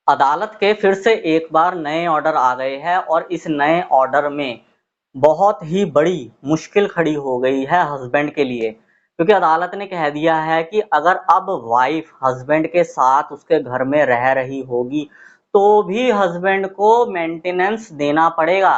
अदालत के फिर से एक बार नए ऑर्डर आ गए हैं और इस नए ऑर्डर में बहुत ही बड़ी मुश्किल खड़ी हो गई है हस्बैंड के लिए, क्योंकि अदालत ने कह दिया है कि अगर अब वाइफ हस्बैंड के साथ उसके घर में रह रही होगी तो भी हस्बैंड को मेंटेनेंस देना पड़ेगा।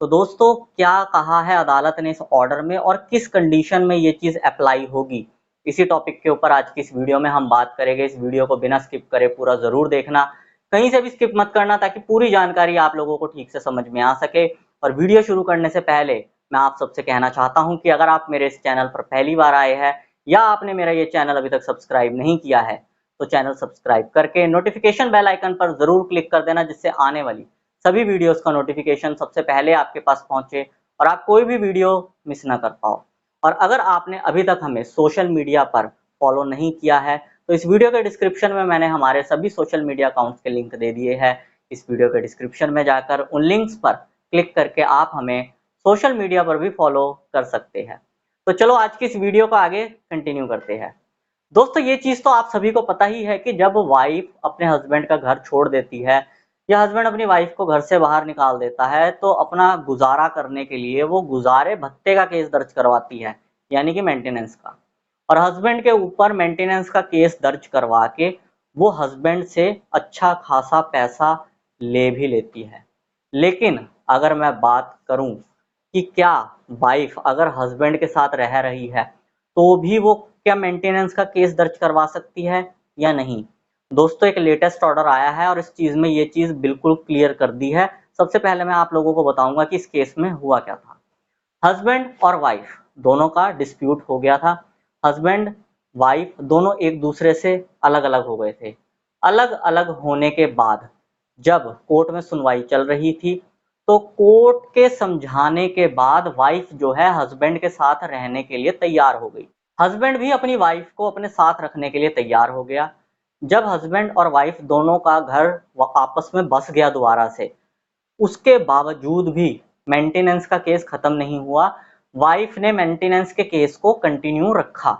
तो दोस्तों, क्या कहा है अदालत ने इस ऑर्डर में और किस कंडीशन में ये चीज अप्लाई होगी, इसी टॉपिक के ऊपर आज की इस वीडियो में हम बात करेंगे। इस वीडियो को बिना स्किप करे पूरा जरूर देखना, कहीं से भी स्किप मत करना, ताकि पूरी जानकारी आप लोगों को ठीक से समझ में आ सके। और वीडियो शुरू करने से पहले मैं आप सबसे कहना चाहता हूं कि अगर आप मेरे इस चैनल पर पहली बार आए हैं या आपने मेरा ये चैनल अभी तक सब्सक्राइब नहीं किया है तो चैनल सब्सक्राइब करके नोटिफिकेशन बेल आइकन पर जरूर क्लिक कर देना, जिससे आने वाली सभी वीडियोस का नोटिफिकेशन सबसे पहले आपके पास पहुंचे और आप कोई भी वीडियो मिस ना कर पाओ। और अगर आपने अभी तक हमें सोशल मीडिया पर फॉलो नहीं किया है तो इस वीडियो के डिस्क्रिप्शन में मैंने हमारे सभी सोशल मीडिया अकाउंट्स के लिंक दे दिए हैं। इस वीडियो के डिस्क्रिप्शन में जाकर उन लिंक्स पर क्लिक करके आप हमें सोशल मीडिया पर भी फॉलो कर सकते हैं। तो चलो आज की इस वीडियो को आगे कंटिन्यू करते हैं। दोस्तों, ये चीज तो आप सभी को पता ही है कि जब वाइफ अपने हस्बैंड का घर छोड़ देती है या हस्बैंड अपनी वाइफ को घर से बाहर निकाल देता है तो अपना गुजारा करने के लिए वो गुजारे भत्ते का केस दर्ज करवाती है, यानी कि मेंटेनेंस का। और हस्बैंड के ऊपर मेंटेनेंस का केस दर्ज करवा के वो हस्बैंड से अच्छा खासा पैसा ले भी लेती है। लेकिन अगर मैं बात करूं कि क्या वाइफ अगर हस्बैंड के साथ रह रही है तो भी वो क्या मेंटेनेंस का केस दर्ज करवा सकती है या नहीं। दोस्तों, एक लेटेस्ट ऑर्डर आया है और इस चीज में ये चीज बिल्कुल क्लियर कर दी है। सबसे पहले मैं आप लोगों को बताऊंगा कि इस केस में हुआ क्या था। हस्बैंड और वाइफ दोनों का डिस्प्यूट हो गया था। हस्बैंड वाइफ दोनों एक दूसरे से अलग अलग हो गए थे। अलग अलग होने के बाद जब कोर्ट में सुनवाई चल रही थी तो कोर्ट के समझाने के बाद वाइफ जो है हस्बैंड के साथ रहने के लिए तैयार हो गई। हस्बैंड भी अपनी वाइफ को अपने साथ रखने के लिए तैयार हो गया। जब हस्बैंड और वाइफ दोनों का घर आपस में बस गया दोबारा से, उसके बावजूद भी मेंटेनेंस का केस खत्म नहीं हुआ। वाइफ ने मेंटेनेंस के केस को कंटिन्यू रखा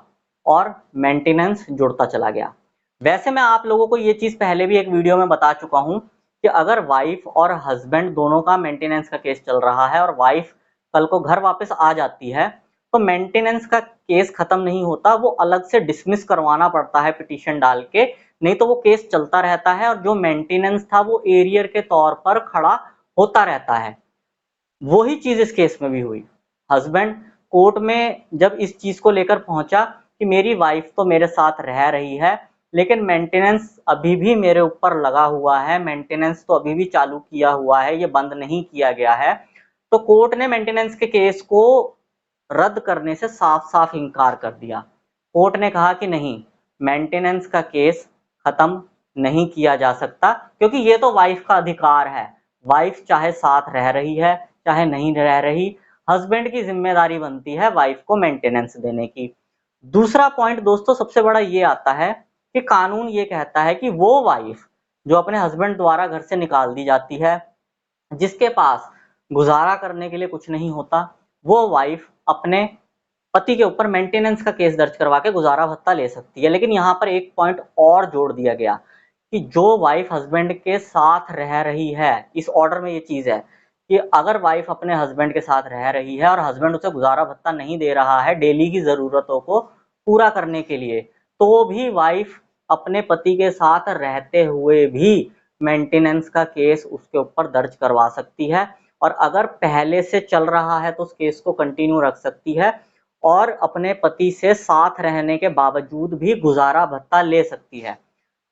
और मेंटेनेंस जुड़ता चला गया। वैसे मैं आप लोगों को ये चीज पहले भी एक वीडियो में बता चुका हूं कि अगर वाइफ और हस्बैंड दोनों का मेंटेनेंस का केस चल रहा है और वाइफ कल को घर वापस आ जाती है तो मेंटेनेंस का केस खत्म नहीं होता, वो अलग से डिसमिस करवाना पड़ता है पिटीशन डाल के। नहीं तो वो केस चलता रहता है और जो मेंटेनेंस था वो एरियर के तौर पर खड़ा होता रहता है। वही चीज इस केस में भी हुई। हस्बैंड कोर्ट में जब इस चीज को लेकर पहुंचा कि मेरी वाइफ तो मेरे साथ रह रही है लेकिन मेंटेनेंस अभी भी मेरे ऊपर लगा हुआ है, मेंटेनेंस तो अभी भी चालू किया हुआ है, ये बंद नहीं किया गया है, तो कोर्ट ने मेंटेनेंस के केस को रद्द करने से साफ साफ इनकार कर दिया। कोर्ट ने कहा कि नहीं, मेंटेनेंस का केस खत्म नहीं किया जा सकता, क्योंकि ये तो वाइफ का अधिकार है। वाइफ चाहे साथ रह रही है चाहे नहीं रह रही, हस्बैंड की जिम्मेदारी बनती है वाइफ को मेंटेनेंस देने की। दूसरा पॉइंट दोस्तों सबसे बड़ा ये आता है कि कानून ये कहता है कि वो वाइफ जो अपने हस्बैंड द्वारा घर से निकाल दी जाती है, जिसके पास गुजारा करने के लिए कुछ नहीं होता, वो वाइफ अपने पति के ऊपर मेंटेनेंस का केस दर्ज करवा के गुजारा भत्ता ले सकती है। लेकिन यहाँ पर एक पॉइंट और जोड़ दिया गया कि जो वाइफ हस्बैंड के साथ रह रही है, इस ऑर्डर में ये चीज है कि अगर वाइफ अपने हस्बैंड के साथ रह रही है और हस्बैंड उसे गुजारा भत्ता नहीं दे रहा है डेली की जरूरतों को पूरा करने के लिए, तो भी वाइफ अपने पति के साथ रहते हुए भी मेंटेनेंस का केस उसके ऊपर दर्ज करवा सकती है। और अगर पहले से चल रहा है तो उस केस को कंटिन्यू रख सकती है और अपने पति से साथ रहने के बावजूद भी गुजारा भत्ता ले सकती है।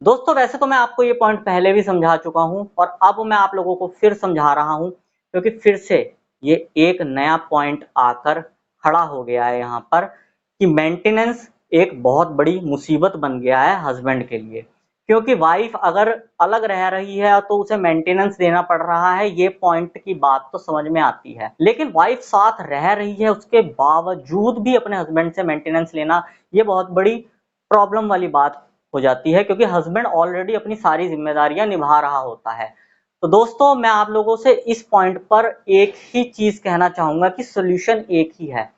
दोस्तों, वैसे तो मैं आपको ये पॉइंट पहले भी समझा चुका हूं और अब मैं आप लोगों को फिर समझा रहा हूं, क्योंकि फिर से ये एक नया पॉइंट आकर खड़ा हो गया है यहाँ पर कि मेंटेनेंस एक बहुत बड़ी मुसीबत बन गया है हस्बैंड के लिए। क्योंकि वाइफ अगर अलग रह रही है तो उसे मेंटेनेंस देना पड़ रहा है, ये पॉइंट की बात तो समझ में आती है। लेकिन वाइफ साथ रह रही है उसके बावजूद भी अपने हस्बैंड से मेंटेनेंस लेना, ये बहुत बड़ी प्रॉब्लम वाली बात हो जाती है, क्योंकि हस्बैंड ऑलरेडी अपनी सारी जिम्मेदारियां निभा रहा होता है। तो दोस्तों, मैं आप लोगों से इस पॉइंट पर एक ही चीज कहना चाहूंगा कि सोल्यूशन एक ही है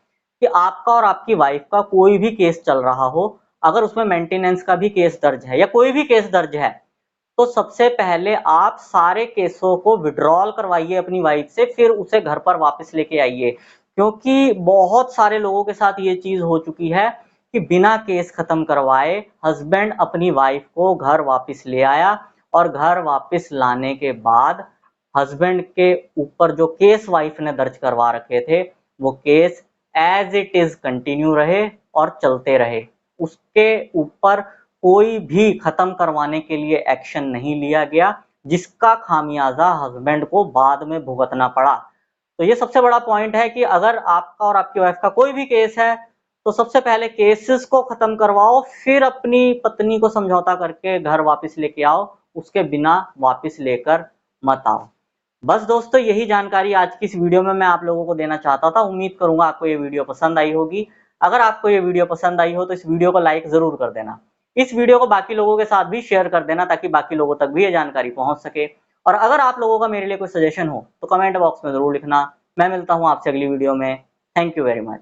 कि आपका और आपकी वाइफ का कोई भी केस चल रहा हो, अगर उसमें मेंटेनेंस का भी केस दर्ज है या कोई भी केस दर्ज है, तो सबसे पहले आप सारे केसों को विड्रॉल करवाइए अपनी वाइफ से, फिर उसे घर पर वापस लेके आइए। क्योंकि बहुत सारे लोगों के साथ ये चीज हो चुकी है कि बिना केस खत्म करवाए हस्बैंड अपनी वाइफ को घर वापस ले आया, और घर वापस लाने के बाद हस्बैंड के ऊपर जो केस वाइफ ने दर्ज करवा रखे थे वो case as it is continue रहे और चलते रहे। उसके ऊपर कोई भी खत्म करवाने के लिए एक्शन नहीं लिया गया, जिसका खामियाजा हस्बैंड को बाद में भुगतना पड़ा। तो ये सबसे बड़ा पॉइंट है कि अगर आपका और आपकी वाइफ का कोई भी केस है तो सबसे पहले केसेस को खत्म करवाओ, फिर अपनी पत्नी को समझौता करके घर वापस लेके आओ, उसके बिना वापस लेकर मत आओ। बस दोस्तों, यही जानकारी आज की इस वीडियो में मैं आप लोगों को देना चाहता था। उम्मीद करूंगा आपको ये वीडियो पसंद आई होगी। अगर आपको ये वीडियो पसंद आई हो तो इस वीडियो को लाइक जरूर कर देना। इस वीडियो को बाकी लोगों के साथ भी शेयर कर देना ताकि बाकी लोगों तक भी ये जानकारी पहुंच सके। और अगर आप लोगों का मेरे लिए कोई सजेशन हो तो कमेंट बॉक्स में जरूर लिखना। मैं मिलता हूं आपसे अगली वीडियो में। Thank you very much.